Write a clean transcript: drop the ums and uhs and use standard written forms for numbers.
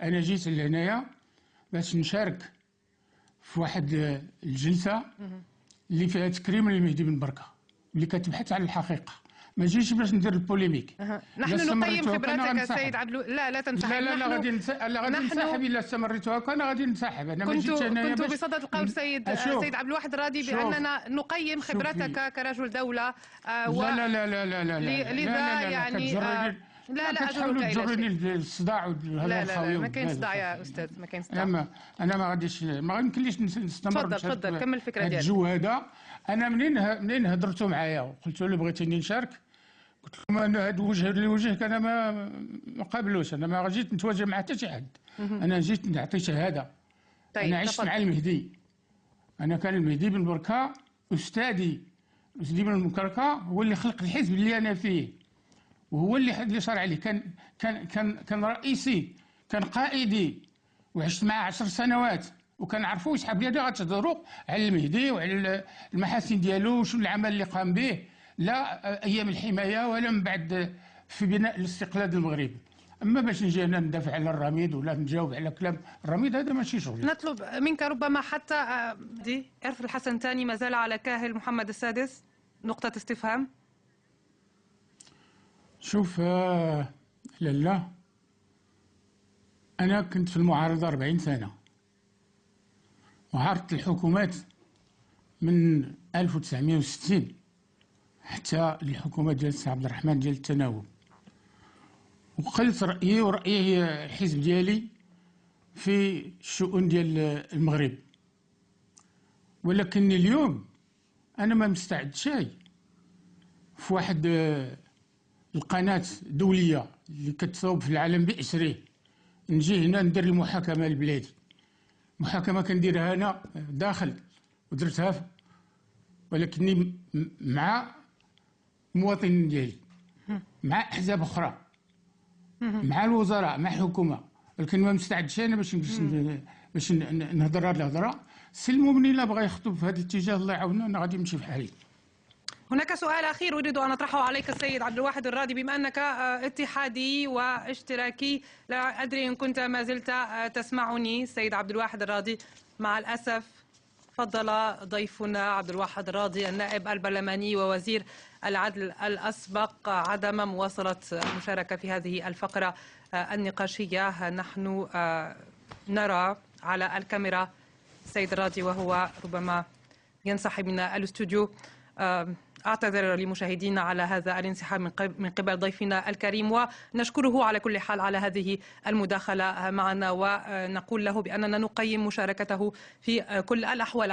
انا جيت لهنايا باش نشارك في واحد الجلسه اللي فيها تكريم للمهدي بن بركه اللي كتبحث على الحقيقه. ما جيتش باش ندير البوليميك. نحن نقيم خبراتك سيد عبد لا تنسحب. لا غادي ننسحب. الا استمريت هكا انا غادي ننسحب. انا ما جيتش هنايا كنت بصدد القول سيد عبد الواحد الراضي باننا نقيم خبرتك كرجل دوله. لذا يعني لا تحاولوا تجروني الصداع وهذا الخاوي. ما كاين صداع يا استاذ، ما كاين صداع. انا ما غاديش، ما يمكنليش نستمر. تفضل كمل الفكره ديالك. الجو هذا انا منين هضرتوا معايا وقلت له بغيتيني نشارك، قلت لهم انا هذا وجه لوجهك انا ما قابلوش. انا ما جيت نتواجه مع حتى شي حد. انا جيت نعطي شهاده. انا عشت مع المهدي. انا كان المهدي بن بركه استاذي بن بركه هو اللي خلق الحزب اللي انا فيه، وهو اللي صار عليه. كان رئيسي، كان قائدي، وعشت معاه 10 سنوات، وكنعرفوا شحال بلادي غتهضروا على المهدي وعلى المحاسن ديالو وشنو العمل اللي قام به، لا ايام الحمايه ولا من بعد في بناء الاستقلال المغرب. اما باش نجي انا ندافع على الرميد ولا نجاوب على كلام الرميد هذا ماشي شغلي. نطلب منك ربما حتى ارث الحسن الثاني ما زال على كاهل محمد السادس؟ نقطه استفهام. شوف لا أنا كنت في المعارضة 40 سنة، وعارضت الحكومات من 1960 حتى الحكومة ديال السي عبد الرحمن ديال التناوب، وقلت رأيي ورأي الحزب ديالي في الشؤون ديال المغرب. ولكن اليوم أنا ما مستعد شيء في واحد القناة دولية اللي كتصوب في العالم بأسره نجي هنا ندير المحاكمة لبلادي. محاكمة كنديرها أنا داخل ودرتها، ولكني مع مواطنين ديالي، مع أحزاب أخرى، مع الوزراء، مع الحكومة. ولكن ما مستعدش أنا باش نهضر هاد الهضرة. سلموا مني لا بغا يخطب في هذا الاتجاه الله يعاوننا، أنا غادي نمشي في حالي. هناك سؤال أخير أريد أن أطرحه عليك السيد عبد الواحد الراضي، بما أنك اتحادي واشتراكي، لا أدري إن كنت ما زلت تسمعني. السيد عبد الواحد الراضي، مع الأسف فضل ضيفنا عبد الواحد الراضي النائب البرلماني ووزير العدل الأسبق عدم مواصلة المشاركة في هذه الفقرة النقاشية. نحن نرى على الكاميرا السيد الراضي وهو ربما ينسحب من الاستوديو. أعتذر لمشاهدينا على هذا الانسحاب من قبل ضيفنا الكريم، ونشكره على كل حال على هذه المداخلة معنا، ونقول له بأننا نقيم مشاركته في كل الأحوال.